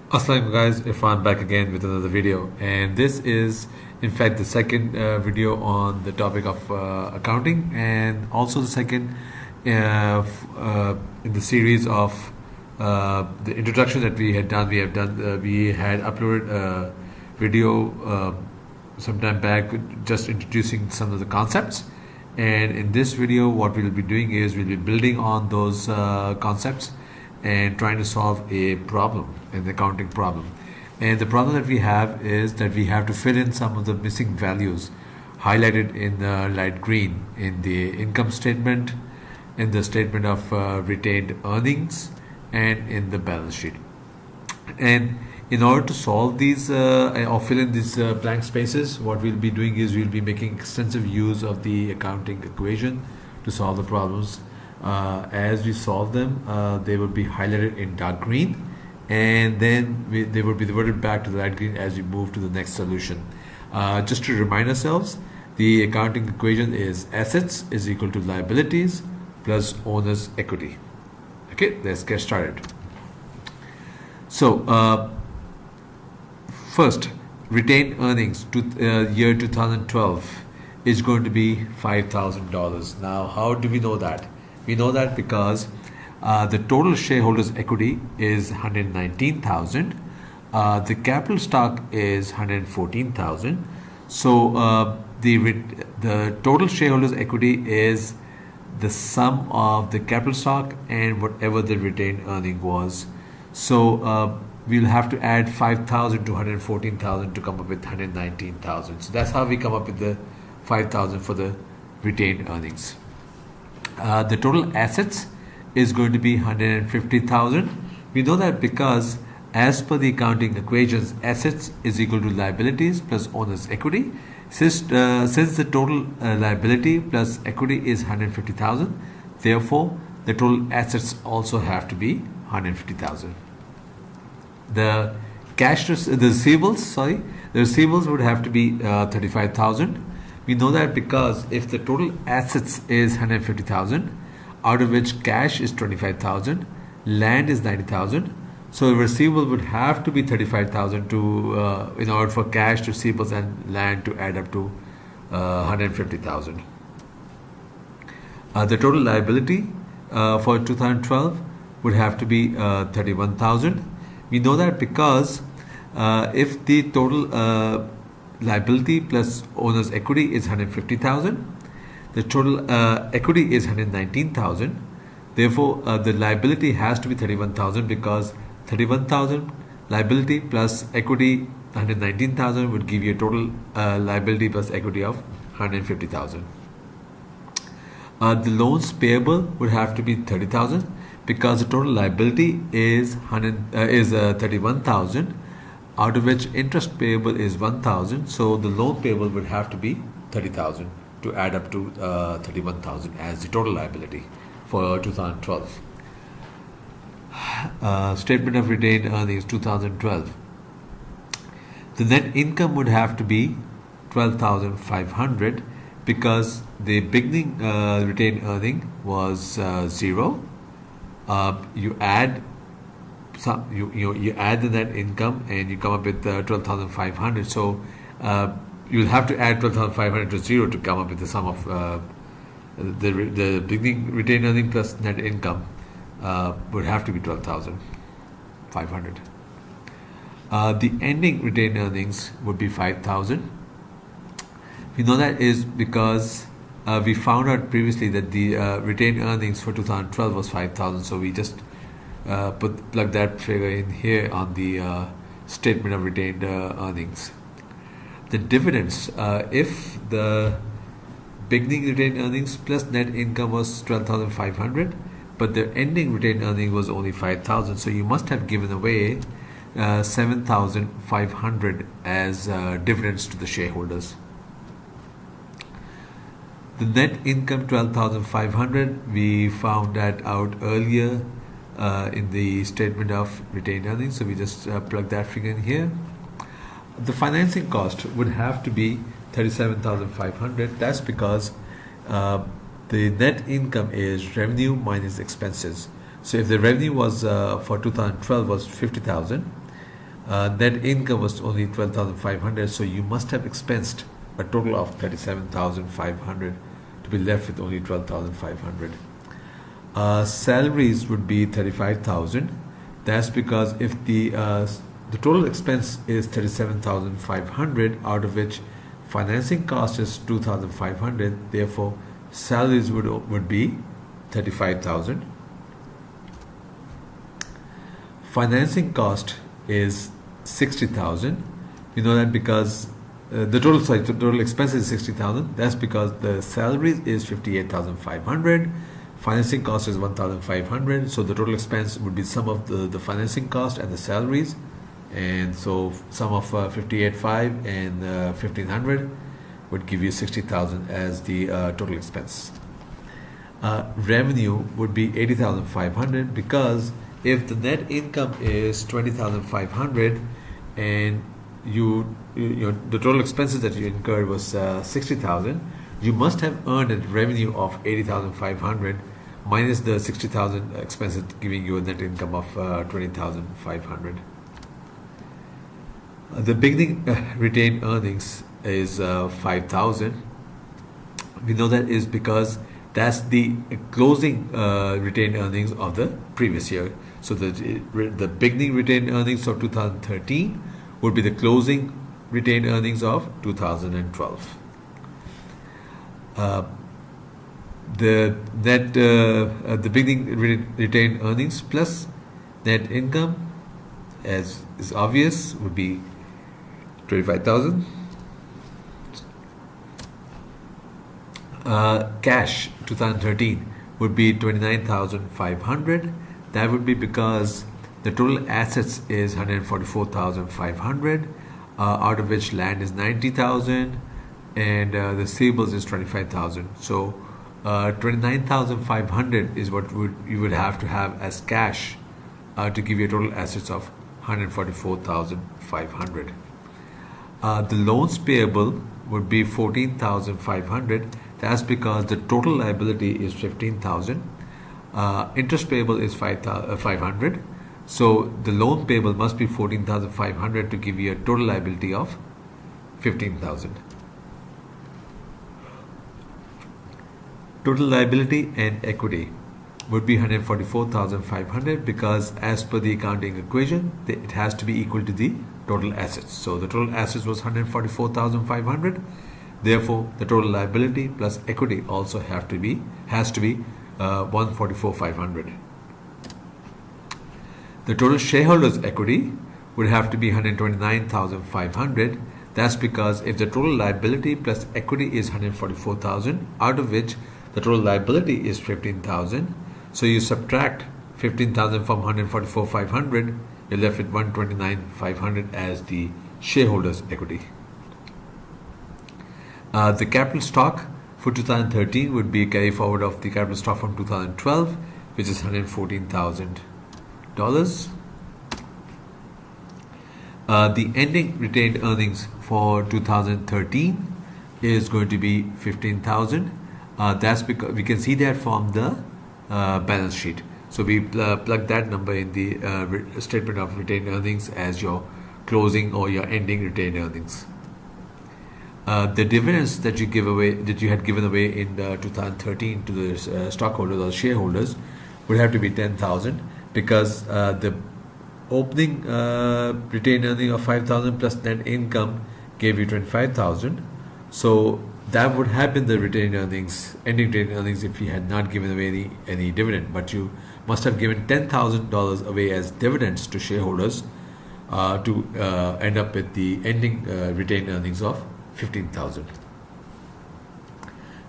Assalamualaikum guys, Irfan back again with another video, and this is in fact the second video on the topic of accounting, and also the second in the series of the introduction that we had done. We had uploaded a video some time back just introducing some of the concepts, and in this video what we'll be doing is we'll be building on those concepts and trying to solve a problem, an accounting problem. And the problem that we have is that we have to fill in some of the missing values highlighted in light green in the income statement, in the statement of retained earnings, and in the balance sheet. And in order to solve these or fill in these blank spaces, what we'll be doing is we'll be making extensive use of the accounting equation to solve the problems. As we solve them, they will be highlighted in dark green, and then they will be reverted back to the light green as we move to the next solution. Just to remind ourselves, the accounting equation is assets is equal to liabilities plus owner's equity. Okay, let's get started. So, first, retained earnings to year 2012 is going to be $5,000. Now, how do we know that? We know that because the total shareholders' equity is 119,000. The capital stock is 114,000. So the total shareholders' equity is the sum of the capital stock and whatever the retained earning was. So we'll have to add 5,000 to 114,000 to come up with 119,000. So that's how we come up with the 5,000 for the retained earnings. The total assets is going to be 150,000. We know that because as per the accounting equations, assets is equal to liabilities plus owner's equity. Since the total liability plus equity is 150,000, therefore the total assets also have to be 150,000. The receivables would have to be 35,000. We know that because if the total assets is 150,000, out of which cash is 25,000, land is 90,000, so the receivable would have to be 35,000 to in order for cash, receivables, and land to add up to 150,000. The total liability for 2012 would have to be 31,000. We know that because if the total liability plus owner's equity is 150,000. The total equity is 119,000. Therefore, the liability has to be 31,000 because 31,000 liability plus equity 119,000 would give you a total liability plus equity of 150,000. The loans payable would have to be 30,000 because the total liability is 31,000. Out of which interest payable is 1,000, so the loan payable would have to be 30,000 to add up to 31,000 as the total liability for 2012. Statement of retained earnings 2012. The net income would have to be 12,500 because the beginning retained earning was 0. You add you add the net income and you come up with 12,500. So you'll have to add 12,500 to 0 to come up with the sum of the beginning retained earning plus net income would have to be 12,500. The ending retained earnings would be 5,000. We know that is because we found out previously that the retained earnings for 2012 was 5,000. So we just plug that figure in here on the statement of retained earnings. The dividends, if the beginning retained earnings plus net income was 12,500, but the ending retained earning was only 5,000, so you must have given away 7,500 as dividends to the shareholders. The net income 12,500, we found that out earlier in the statement of retained earnings, so we just plug that figure in here. The financing cost would have to be 37,500. That's because the net income is revenue minus expenses. So if the revenue was for 2012 was 50,000, Net income was only 12,500, so you must have expensed a total of 37,500 to be left with only 12,500. Salaries would be 35,000. That's because if the total expense is 37,500, out of which financing cost is 2,500, therefore salaries would be 35,000. Financing cost is 60,000. We know that because the total expense is 60,000. That's because the salary is 58,500. Financing cost is 1,500. So the total expense would be sum of the financing cost and the salaries. And so sum of 58,500 and 1,500 would give you 60,000 as the total expense. Revenue would be 80,500 because if the net income is 20,500 and the total expenses that you incurred was 60,000, you must have earned a revenue of 80,500 minus the 60,000 expenses, giving you a net income of 20,500. The beginning retained earnings is 5,000. We know that is because that's the closing retained earnings of the previous year. So the beginning retained earnings of 2013 would be the closing retained earnings of 2012. The beginning retained earnings plus net income, as is obvious, would be 25,000. Cash 2013 would be 29,500. That would be because the total assets is 144,500, out of which land is 90,000 and the receivables is 25,000. So 29,500 is what you would have to have as cash to give you total assets of 144,500. The loans payable would be 14,500. That's because the total liability is 15,000. Interest payable is 500. So the loan payable must be 14,500 to give you a total liability of 15,000. Total liability and equity would be 144,500 because as per the accounting equation, it has to be equal to the total assets. So the total assets was 144,500. Therefore, the total liability plus equity also has to be 144,500. The total shareholders' equity would have to be 129,500. That's because if the total liability plus equity is 144,000, out of which the total liability is 15,000, so you subtract 15,000 from 144,500, you're left with 129,500 as the shareholders' equity. The capital stock for 2013 would be a carry forward of the capital stock from 2012, which is $114,000. The ending retained earnings for 2013 is going to be 15,000. That's because we can see that from the balance sheet. So we plug that number in the statement of retained earnings as your closing or your ending retained earnings. The dividends that you had given away in 2013 to the stockholders or shareholders would have to be 10,000 because the opening retained earning of 5,000 plus net income gave you 25,000. So that would have been the retained earnings, ending retained earnings, if you had not given away any dividend. But you must have given $10,000 away as dividends to shareholders to end up with the ending retained earnings of 15,000.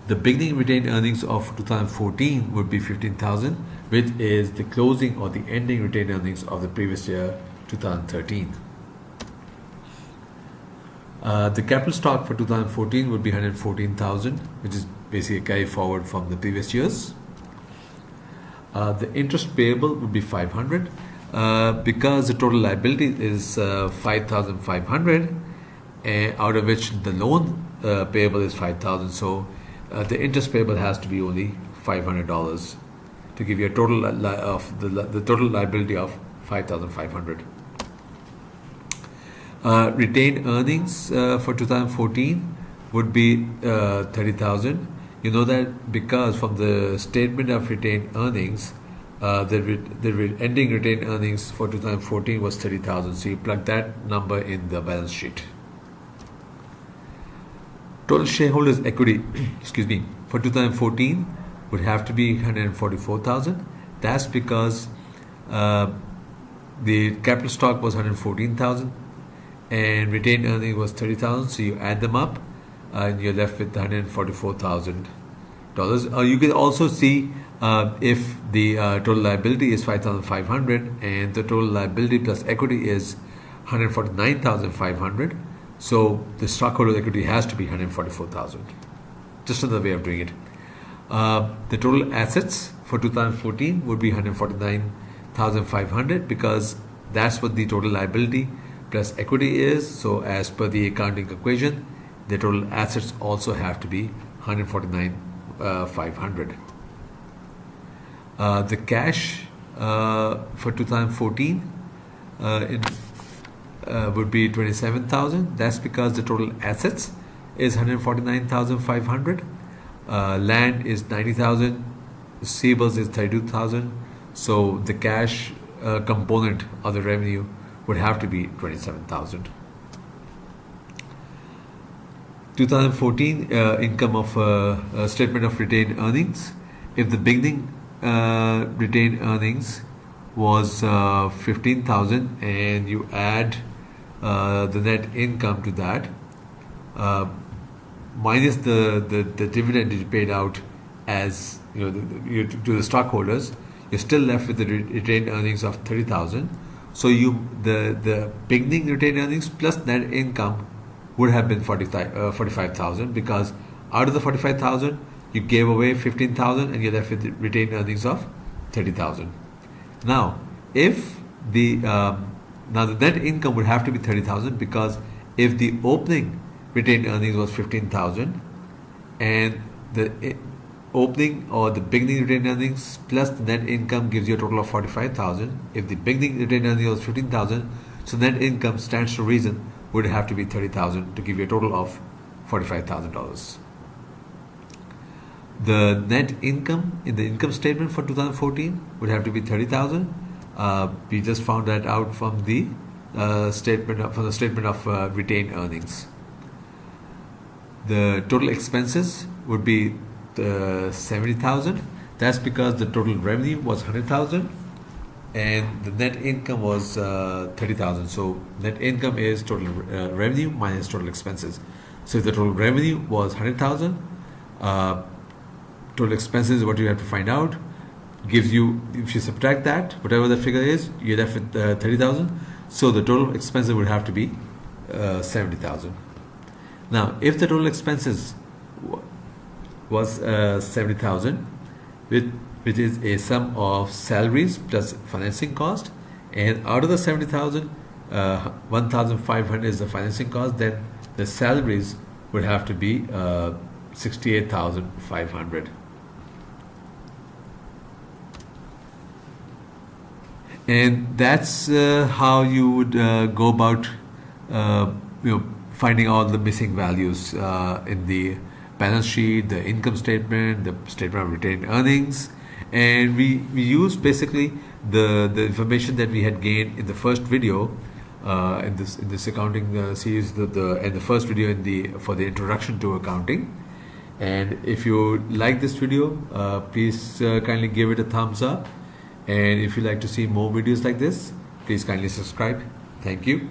The beginning retained earnings of 2014 would be 15,000, which is the closing or the ending retained earnings of the previous year, 2013. The capital stock for 2014 would be 114,000, which is basically a carry forward from the previous years. The interest payable would be 500 because the total liability is 5,500, out of which the loan payable is 5,000. So the interest payable has to be only $500 to give you a total of the total liability of 5,500. Retained earnings for 2014 would be 30,000. You know that because from the statement of retained earnings, the ending retained earnings for 2014 was 30,000. So you plug that number in the balance sheet. Total shareholders' equity, excuse me, for 2014 would have to be 144,000. That's because the capital stock was 114,000 and retained earnings was 30,000. So you add them up and you're left with $144,000. You can also see if the total liability is 5,500 and the total liability plus equity is 149,500. So the stockholder equity has to be 144,000. Just another way of doing it. The total assets for 2014 would be 149,500 because that's what the total liability plus equity is. So as per the accounting equation, the total assets also have to be 149,500. The cash for 2014 would be 27,000. That's because the total assets is 149,500. Land is 90,000. Receivables is 32,000. So the cash component of the revenue would have to be 27,000. 2014 income of statement of retained earnings. If the beginning retained earnings was 15,000 and you add the net income to that minus the dividend you paid out as to the stockholders, you're still left with the retained earnings of 30,000. So the beginning retained earnings plus net income would have been 45,000 because out of the 45,000 you gave away 15,000 and you're left with retained earnings of 30,000. Now, if the net income would have to be 30,000 because if the opening retained earnings was 15,000 and the opening or the beginning retained earnings plus the net income gives you a total of 45,000. If the beginning retained earnings was 15,000, so net income stands to reason would have to be 30,000 to give you a total of $45,000. The net income in the income statement for 2014 would have to be 30,000. We just found that out from the statement of retained earnings. The total expenses would be 70,000. That's because the total revenue was 100,000 and the net income was 30,000. So net income is total revenue minus total expenses. So if the total revenue was 100,000, total expenses is what you have to find out. Gives you, if you subtract that, whatever the figure is, you're left with 30,000. So the total expenses would have to be 70,000. Now, if the total expenses was 70,000, which is a sum of salaries plus financing cost, and out of the 70,000, 1,500 is the financing cost, then the salaries would have to be 68,500. And that's how you would go about finding all the missing values in the balance sheet, the income statement, the statement of retained earnings. And we used basically the information that we had gained in the first video in this accounting series, and the first video for the introduction to accounting. And if you like this video, please kindly give it a thumbs up. And if you'd like to see more videos like this, please kindly subscribe. Thank you.